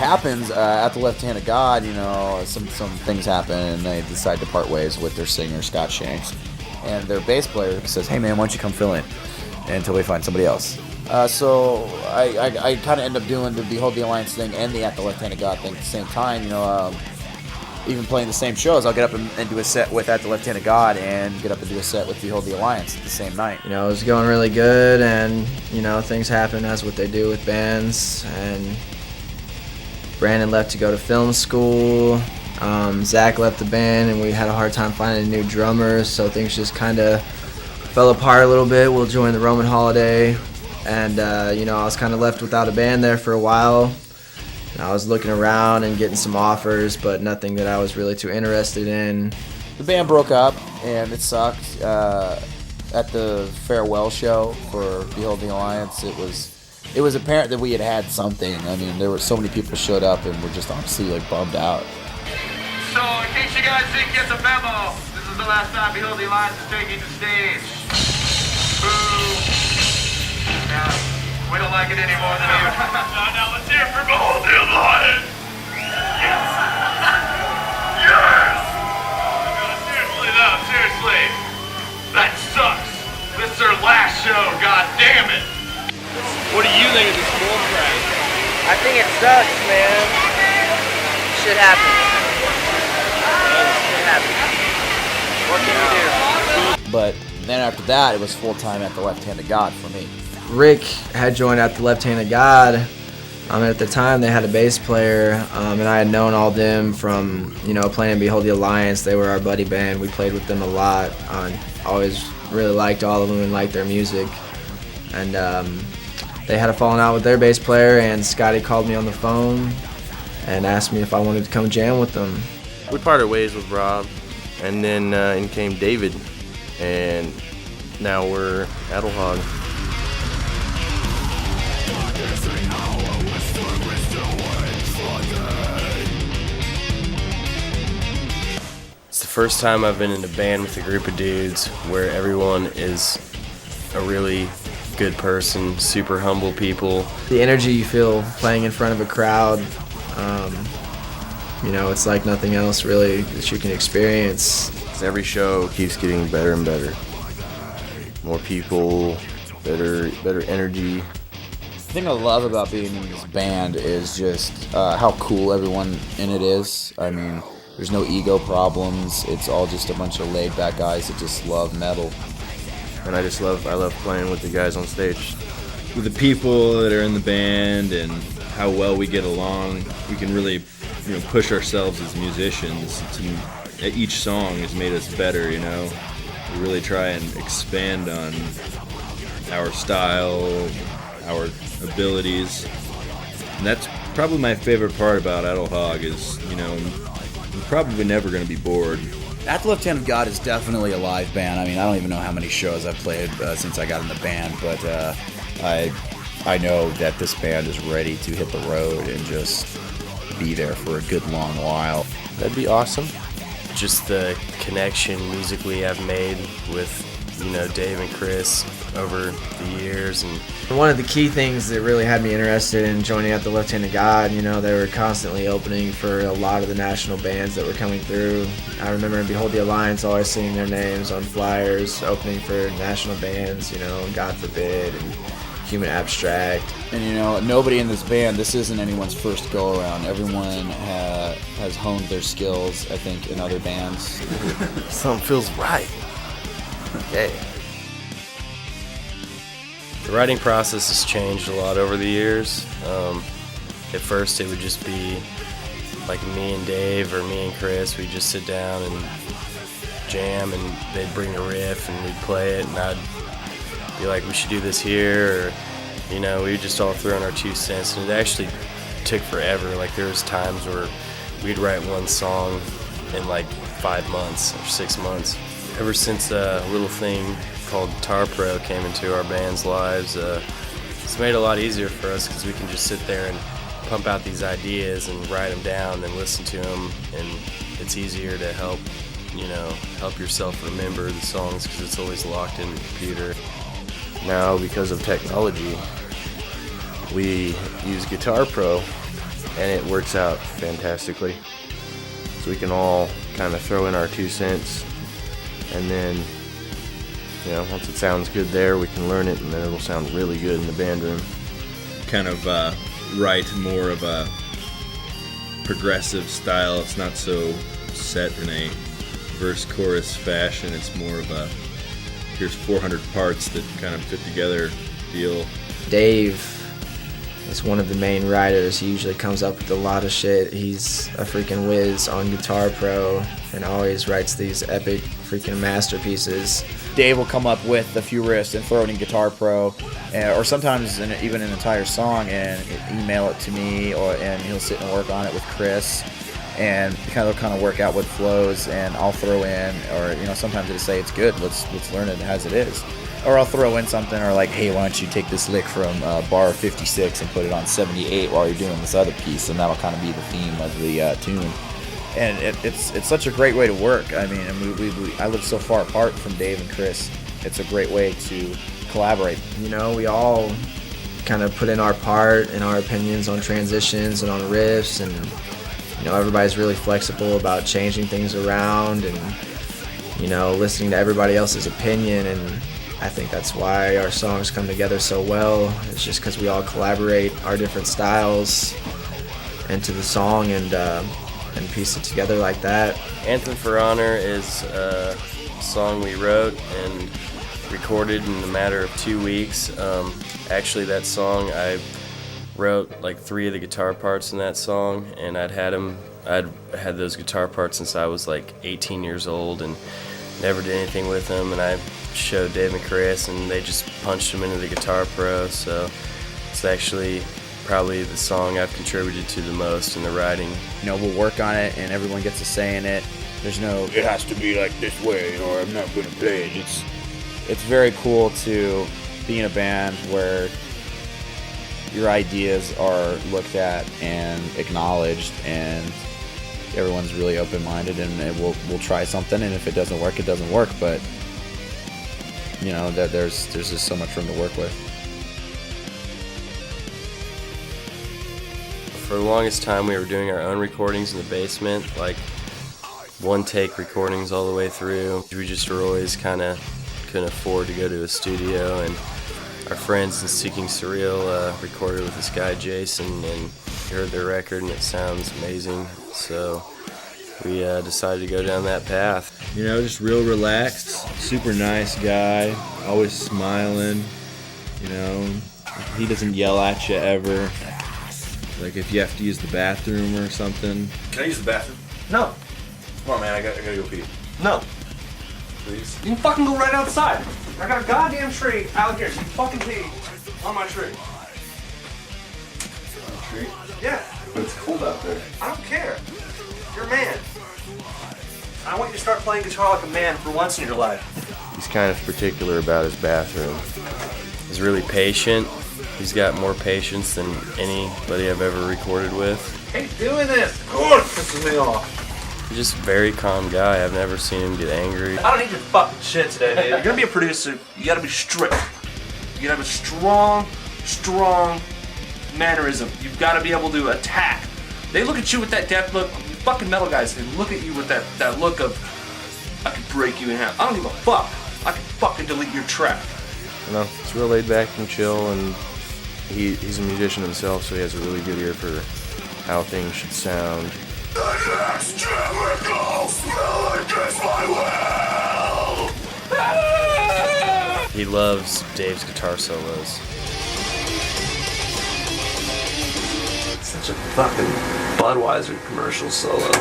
happens at the Left Hand of God, you know, some things happen, and they decide to part ways with their singer Scott Shanks, and their bass player says, "Hey man, why don't you come fill in until we find somebody else?" So I kind of end up doing the Behold the Alliance thing and the At the Left Hand of God thing at the same time. You know, even playing the same shows, I'll get up and do a set with At the Left Hand of God and get up and do a set with Behold the Alliance the same night. You know, it was going really good, and you know, things happen as what they do with bands. And Brandon left to go to film school. Zach left the band, and we had a hard time finding a new drummer, so things just kind of fell apart a little bit. We'll join the Roman Holiday, and you know, I was kind of left without a band there for a while. And I was looking around and getting some offers, but nothing that I was really too interested in. The band broke up, and it sucked. At the farewell show for Behold the Alliance, it was apparent that we had something. I mean, there were so many people showed up, and were just honestly like bummed out. So, in case you guys didn't get the memo, this is the last time Behold the Alliance is taking the stage. Boo. Yeah, we don't like it any more than you. Now let's hear it for Behold the Alliance. Yes. Yes. No, seriously though, seriously. That sucks. This is our last show, god damn it. What do you think of this bull crap? I think it sucks, man. Shit happens. Shit happens. What can you do? But then after that, it was full-time At the Left Hand of God for me. Rick had joined At the Left Hand of God. At the time, they had a bass player, and I had known all them from, you know, playing in Behold the Alliance. They were our buddy band. We played with them a lot. Always really liked all of them and liked their music. And they had a falling out with their bass player, and Scotty called me on the phone and asked me if I wanted to come jam with them. We parted ways with Rob, and then in came David, and now we're ATLHOG. It's the first time I've been in a band with a group of dudes where everyone is a really good person, super humble people. The energy you feel playing in front of a crowd, you know, it's like nothing else really that you can experience. Every show keeps getting better and better. More people, better energy. The thing I love about being in this band is just how cool everyone in it is. I mean, there's no ego problems. It's all just a bunch of laid-back guys that just love metal. And I love playing with the guys on stage. With the people that are in the band and how well we get along, we can really, you know, push ourselves as musicians. Each song has made us better, you know. We really try and expand on our style, our abilities. And that's probably my favorite part about ATLHOG is, you know, I'm probably never going to be bored. At the Left Hand of God is definitely a live band. I mean, I don't even know how many shows I've played since I got in the band, but I know that this band is ready to hit the road and just be there for a good long while. That'd be awesome. Just the connection musically I've made with, you know, Dave and Chris over the years. And one of the key things that really had me interested in joining At the Left Hand of God, you know, they were constantly opening for a lot of the national bands that were coming through. I remember in Behold the Alliance always seeing their names on flyers, opening for national bands, you know, God Forbid and Human Abstract. And you know, nobody in this band, this isn't anyone's first go around. Everyone has honed their skills, I think, in other bands. something feels right. Okay. The writing process has changed a lot over the years. At first it would just be like me and Dave or me and Chris. We'd just sit down and jam, and they'd bring a riff and we'd play it, and I'd be like, we should do this here, or, you know, we just all throw in our 2 cents, and it actually took forever. Like, there was times where we'd write one song in like 5 months or 6 months. Ever since a little thing called Guitar Pro came into our band's lives, it's made it a lot easier for us because we can just sit there and pump out these ideas and write them down and listen to them, and it's easier to help yourself remember the songs because it's always locked in the computer. Now, because of technology, we use Guitar Pro and it works out fantastically. So we can all kind of throw in our 2 cents, and then, you know, once it sounds good there, we can learn it, and then it'll sound really good in the band room. Kind of write more of a progressive style. It's not so set in a verse-chorus fashion. It's more of a, here's 400 parts that kind of fit together deal. Dave is one of the main writers. He usually comes up with a lot of shit. He's a freaking whiz on Guitar Pro and always writes these epic freaking masterpieces. Dave will come up with a few riffs and throw it in Guitar Pro, or sometimes even an entire song, and email it to me, and he'll sit and work on it with Chris, and they'll kind of work out what flows, and I'll throw in, or you know, sometimes it'll say it's good, let's learn it as it is, or I'll throw in something, or like, hey, why don't you take this lick from bar 56 and put it on 78 while you're doing this other piece, and that'll kind of be the theme of the tune. And it's such a great way to work. I mean, I live so far apart from Dave and Chris. It's a great way to collaborate. You know, we all kind of put in our part and our opinions on transitions and on riffs, and you know, everybody's really flexible about changing things around and, you know, listening to everybody else's opinion, and I think that's why our songs come together so well. It's just because we all collaborate our different styles into the song and piece it together like that. Anthem for Honor is a song we wrote and recorded in a matter of 2 weeks. Actually, that song, I wrote like 3 of the guitar parts in that song, and I'd had those guitar parts since I was like 18 years old and never did anything with them, and I showed Dave and Chris, and they just punched them into the Guitar Pro, so it's actually probably the song I've contributed to the most in the writing. You know, we'll work on it, and everyone gets a say in it. There's no, it has to be like this way, or I'm not going to play it. It's very cool to be in a band where your ideas are looked at and acknowledged, and everyone's really open-minded, and we'll try something, and if it doesn't work, it doesn't work. But you know, that there's just so much room to work with. For the longest time, we were doing our own recordings in the basement, like one-take recordings all the way through. We just were always kind of couldn't afford to go to a studio, and our friends in Seeking Surreal recorded with this guy Jason, and heard their record, and it sounds amazing. So we decided to go down that path. You know, just real relaxed, super nice guy, always smiling. You know, he doesn't yell at you ever. Like if you have to use the bathroom or something. Can I use the bathroom? No. Come on, man, I gotta go pee. No. Please? You can fucking go right outside. I got a goddamn tree out here. You fucking pee on my tree. Tree? Yeah. But it's cold out there. I don't care. You're a man. I want you to start playing guitar like a man for once in your life. He's kind of particular about his bathroom. He's really patient. He's got more patience than anybody I've ever recorded with. Hey, doing this. Good. Pisses me off. He's just a very calm guy. I've never seen him get angry. I don't need your fucking shit today, dude. You're gonna be a producer. You gotta be strict. You gotta have a strong mannerism. You've gotta be able to attack. They look at you with that death look. You fucking metal guys, they look at you with that look of, I could break you in half. I don't give a fuck. I could fucking delete your track. You know, it's real laid back and chill, and he's a musician himself, so he has a really good ear for how things should sound. He loves Dave's guitar solos. Such a fucking Budweiser commercial solo.